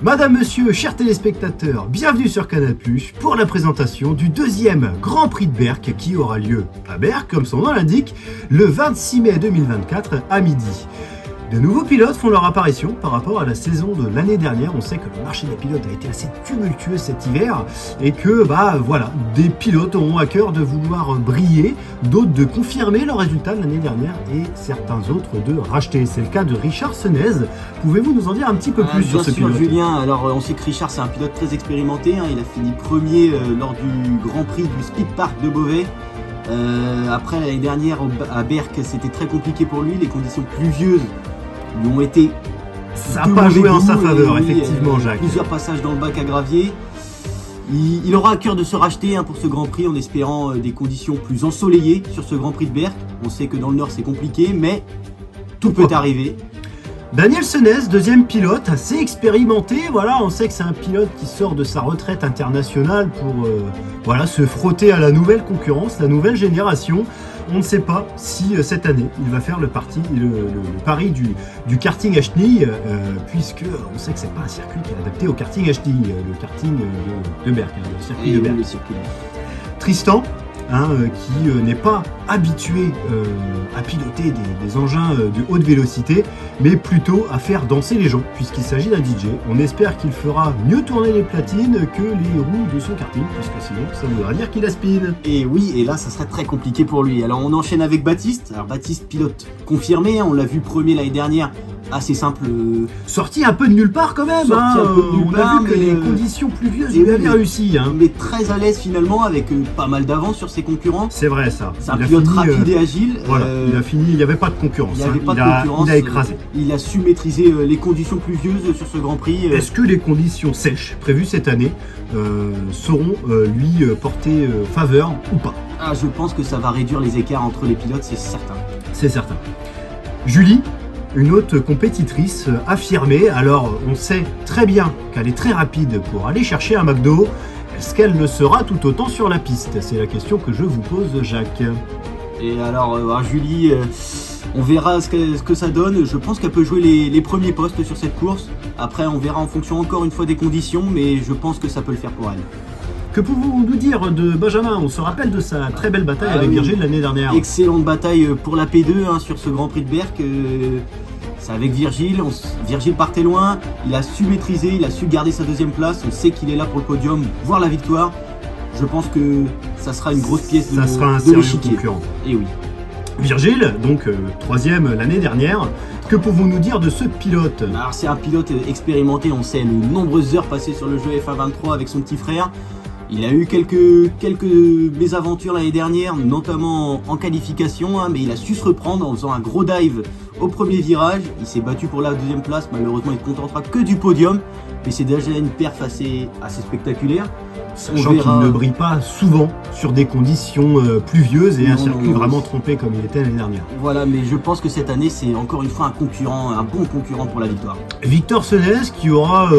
Madame, monsieur, chers téléspectateurs, bienvenue sur Canal+, pour la présentation du deuxième Grand Prix de Berck qui aura lieu à Berck, comme son nom l'indique, le 26 mai 2024 à midi. De nouveaux pilotes font leur apparition par rapport à la saison de l'année dernière. On sait que le marché des pilotes a été assez tumultueux cet hiver et que des pilotes auront à cœur de vouloir briller, d'autres de confirmer leurs résultats de l'année dernière et certains autres de racheter. C'est le cas de Richard Senez. Pouvez-vous nous en dire un petit peu plus sur ce pilote ? Bien sûr, Julien. Alors on sait que Richard c'est un pilote très expérimenté. Il a fini premier lors du Grand Prix du Speed Park de Beauvais. Après l'année dernière à Berck, c'était très compliqué pour lui. Les conditions pluvieuses lui ont été... Ça n'a pas joué en sa faveur, effectivement, Jacques. Plusieurs passages dans le bac à gravier. Il aura à cœur de se racheter pour ce Grand Prix en espérant des conditions plus ensoleillées sur ce Grand Prix de Berck. On sait que dans le Nord c'est compliqué, mais tout peut arriver. Daniel Senez, deuxième pilote, assez expérimenté. On sait que c'est un pilote qui sort de sa retraite internationale pour se frotter à la nouvelle concurrence, la nouvelle génération. On ne sait pas si cette année il va faire le pari du karting à chenilles, puisque on sait que c'est pas un circuit qui est adapté au karting à chenilles, le karting de Berck, le circuit de Berck. Tristan, qui n'est pas habitué à piloter des engins de haute vélocité, mais plutôt à faire danser les gens, puisqu'il s'agit d'un DJ. On espère qu'il fera mieux tourner les platines que les roues de son karting, puisque sinon ça voudra dire qu'il aspine. Et oui, et là ça serait très compliqué pour lui. Alors on enchaîne avec Baptiste. Alors Baptiste, pilote confirmé, on l'a vu premier l'année dernière. Assez simple. Sorti un peu de nulle part quand même. On a vu que les conditions pluvieuses lui avaient réussi. Mais très à l'aise finalement, avec pas mal d'avance sur ses concurrents. C'est vrai ça. C'est un pilote rapide et agile. Il a fini, il n'y avait pas de concurrence. Il a écrasé. Il a su maîtriser les conditions pluvieuses sur ce Grand Prix. Est-ce que les conditions sèches prévues cette année sauront lui porter faveur ou pas ? Je pense que ça va réduire les écarts entre les pilotes, c'est certain. C'est certain. Julie, une autre compétitrice affirmée. Alors, on sait très bien qu'elle est très rapide pour aller chercher un McDo. Est-ce qu'elle le sera tout autant sur la piste ? C'est la question que je vous pose, Jacques. Et alors, Julie, on verra ce que ça donne. Je pense qu'elle peut jouer les premiers postes sur cette course. Après, on verra en fonction encore une fois des conditions, mais je pense que ça peut le faire pour elle. Que pouvons-vous nous dire de Benjamin ? On se rappelle de sa très belle bataille avec Virgile l'année dernière. Excellente bataille pour la P2 sur ce Grand Prix de Berck. C'est avec Virgile. Virgile partait loin. Il a su maîtriser, il a su garder sa deuxième place. On sait qu'il est là pour le podium, voire la victoire. Je pense que ça sera une grosse pièce ça sera un sérieux concurrent. Et oui. Virgile, donc troisième l'année dernière. Que pouvons-nous dire de ce pilote ? Alors c'est un pilote expérimenté. On sait de nombreuses heures passées sur le jeu F1 23 avec son petit frère. Il a eu quelques mésaventures l'année dernière, notamment en qualification, mais il a su se reprendre en faisant un gros dive au premier virage. Il s'est battu pour la deuxième place, malheureusement il ne contentera que du podium, mais c'est déjà une perf assez spectaculaire. Sachant qu'il ne brille pas souvent sur des conditions pluvieuses et un circuit vraiment trompé comme il était l'année dernière. Voilà, mais je pense que cette année c'est encore une fois un bon concurrent pour la victoire. Victor Senez qui aura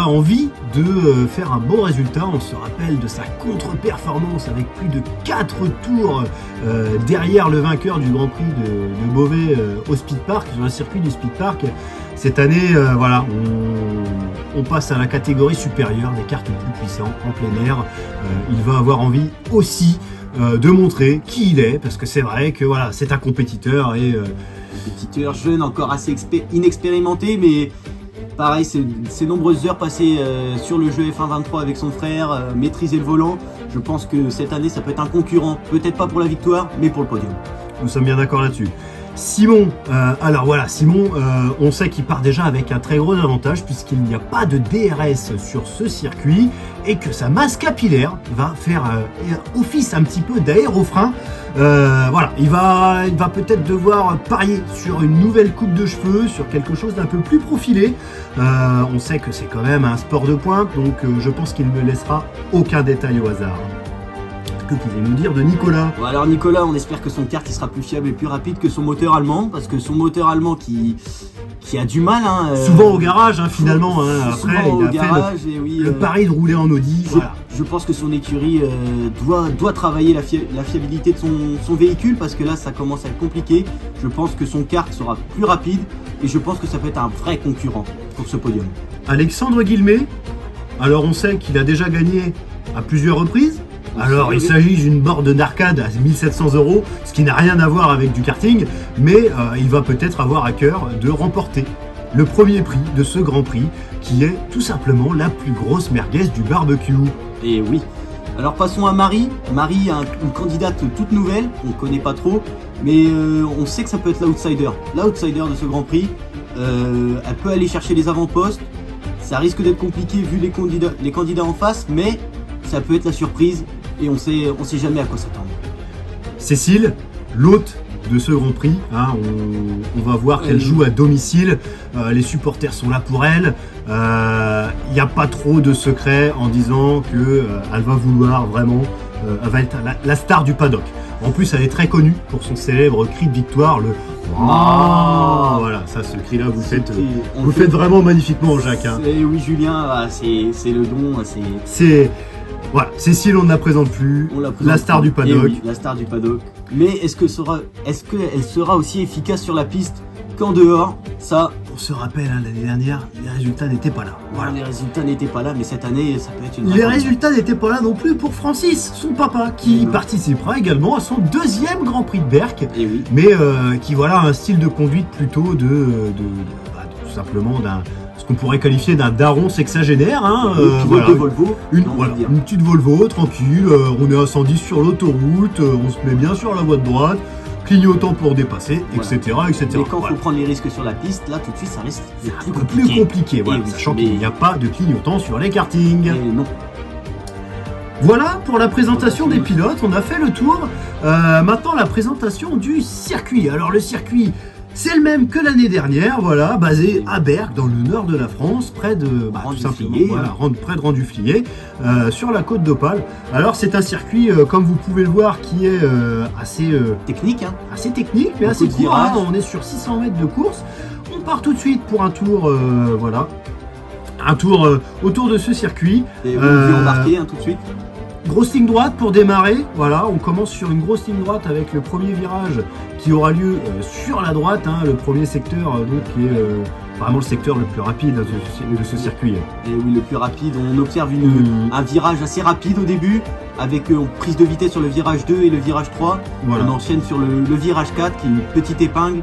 envie de faire un bon résultat. On se rappelle de sa contre-performance avec plus de 4 tours derrière le vainqueur du Grand Prix de Beauvais au Speed Park, sur le circuit du Speed Park. Cette année, on passe à la catégorie supérieure, des karts plus puissants en plein air. Il va avoir envie aussi de montrer qui il est, parce que c'est vrai que c'est un compétiteur et compétiteur jeune, encore assez inexpérimenté, mais pareil, ces nombreuses heures passées sur le jeu F1 23 avec son frère, maîtriser le volant. Je pense que cette année, ça peut être un concurrent, peut-être pas pour la victoire, mais pour le podium. Nous sommes bien d'accord là-dessus. Simon, on sait qu'il part déjà avec un très gros avantage puisqu'il n'y a pas de DRS sur ce circuit et que sa masse capillaire va faire office un petit peu d'aérofrein. Il va peut-être devoir parier sur une nouvelle coupe de cheveux, sur quelque chose d'un peu plus profilé. On sait que c'est quand même un sport de pointe, donc je pense qu'il ne laissera aucun détail au hasard. Que pouvez-nous dire de Nicolas ? Alors Nicolas, on espère que son kart il sera plus fiable et plus rapide que son moteur allemand, parce que son moteur allemand qui a du mal. Souvent au garage finalement. Après, il a fait le pari de rouler en Audi. Je pense que son écurie doit travailler la fiabilité de son véhicule, parce que là ça commence à être compliqué. Je pense que son kart sera plus rapide et je pense que ça peut être un vrai concurrent pour ce podium. Alexandre Guillemé. Alors on sait qu'il a déjà gagné à plusieurs reprises. Alors il s'agit d'une borne d'arcade à 1700 €, ce qui n'a rien à voir avec du karting, mais il va peut-être avoir à cœur de remporter le premier prix de ce Grand Prix, qui est tout simplement la plus grosse merguez du barbecue. Et oui. Alors passons à Marie. Marie, une candidate toute nouvelle, on ne connaît pas trop, mais on sait que ça peut être l'outsider. L'outsider de ce Grand Prix, elle peut aller chercher les avant-postes. Ça risque d'être compliqué vu les candidats en face, mais ça peut être la surprise et on sait jamais à quoi s'attendre. Cécile, l'hôte de ce Grand Prix, hein, on va voir qu'elle joue à domicile, les supporters sont là pour elle, il n'y a pas trop de secret en disant qu'elle va vouloir vraiment, elle va être la star du paddock. En plus, elle est très connue pour son célèbre cri de victoire, le Ah, voilà, ça, ce cri-là, vous le faites vraiment magnifiquement, Jacques. Hein. Oui, Julien, c'est le don. Voilà, Cécile, on ne la présente plus. La star du paddock. Oui, la star du paddock. Mais est-ce qu'elle sera aussi efficace sur la piste qu'en dehors? Ça, on se rappelle, hein, l'année dernière, les résultats n'étaient pas là. Voilà, les résultats n'étaient pas là, mais cette année, ça peut être une. Les résultats n'étaient pas là non plus pour Francis, son papa, qui participera également à son deuxième Grand Prix de Berck, mais qui a un style de conduite plutôt tout simplement ce qu'on pourrait qualifier d'un daron sexagénaire. Hein, de Volvo. Une petite Volvo, tranquille, on est à 110 sur l'autoroute, on se met bien sur la voie de droite, clignotant pour dépasser, etc. Mais quand il faut prendre les risques sur la piste, là tout de suite ça reste un peu plus compliqué, sachant qu'il n'y a pas de clignotant sur les kartings. Non. Voilà pour la présentation des pilotes, on a fait le tour. Maintenant la présentation du circuit. Alors le circuit, c'est le même que l'année dernière, voilà, basé à Berck, dans le nord de la France, près de Randuflier, sur la côte d'Opale. Alors c'est un circuit, comme vous pouvez le voir, qui est assez technique, assez technique, mais assez court. Hein, on est sur 600 mètres de course. On part tout de suite pour un tour, un tour autour de ce circuit. Et vous embarquez tout de suite. Grosse ligne droite pour démarrer, voilà, on commence sur une grosse ligne droite avec le premier virage qui aura lieu sur la droite, hein, le premier secteur qui est vraiment le secteur le plus rapide de ce circuit. Et oui, le plus rapide, on observe un virage assez rapide au début, avec prise de vitesse sur le virage 2 et le virage 3, on enchaîne sur le virage 4 qui est une petite épingle.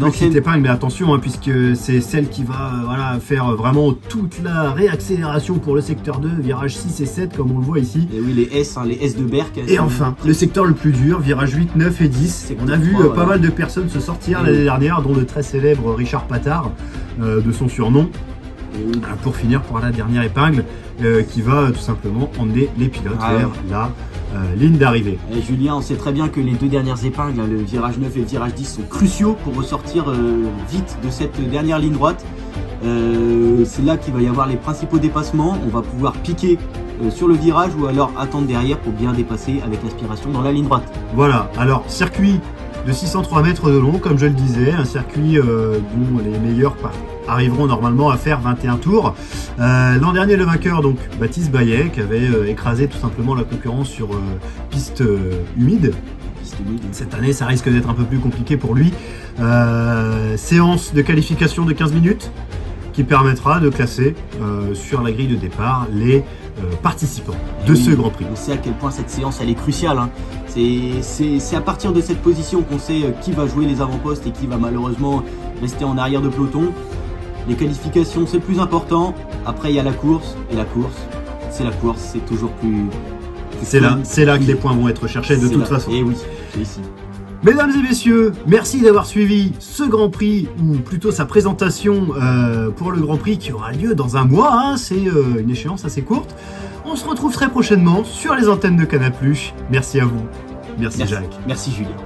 Petite épingle, mais attention, hein, puisque c'est celle qui va faire vraiment toute la réaccélération pour le secteur 2, virage 6 et 7 comme on le voit ici. Et oui, les S de Berck. Et enfin, le secteur le plus dur, virage 8, 9 et 10. On a vu pas mal de personnes se sortir l'année dernière, dont le très célèbre Richard Patard, de son surnom, pour finir par la dernière épingle, qui va tout simplement emmener les pilotes vers la ligne d'arrivée. Et Julien, on sait très bien que les deux dernières épingles, le virage 9 et le virage 10, sont cruciaux pour ressortir vite de cette dernière ligne droite. C'est là qu'il va y avoir les principaux dépassements. On va pouvoir piquer sur le virage ou alors attendre derrière pour bien dépasser avec l'aspiration dans la ligne droite. Voilà, alors circuit de 603 mètres de long, comme je le disais, un circuit dont les meilleurs arriveront normalement à faire 21 tours. L'an dernier, le vainqueur, donc Baptiste Baillet, qui avait écrasé tout simplement la concurrence sur piste humide. Cette année, ça risque d'être un peu plus compliqué pour lui. Séance de qualification de 15 minutes qui permettra de classer sur la grille de départ les participants de ce Grand Prix. On sait à quel point cette séance elle est cruciale. Hein. C'est à partir de cette position qu'on sait qui va jouer les avant-postes et qui va malheureusement rester en arrière de peloton. Les qualifications, c'est le plus important. Après, il y a la course. Et la course, c'est toujours plus... C'est là que les points vont être cherchés de toute façon. Et oui, c'est ici. Mesdames et messieurs, merci d'avoir suivi ce Grand Prix, ou plutôt sa présentation pour le Grand Prix qui aura lieu dans un mois. Hein, c'est une échéance assez courte. On se retrouve très prochainement sur les antennes de Canal+. Merci à vous. Merci Jacques. Merci Julien.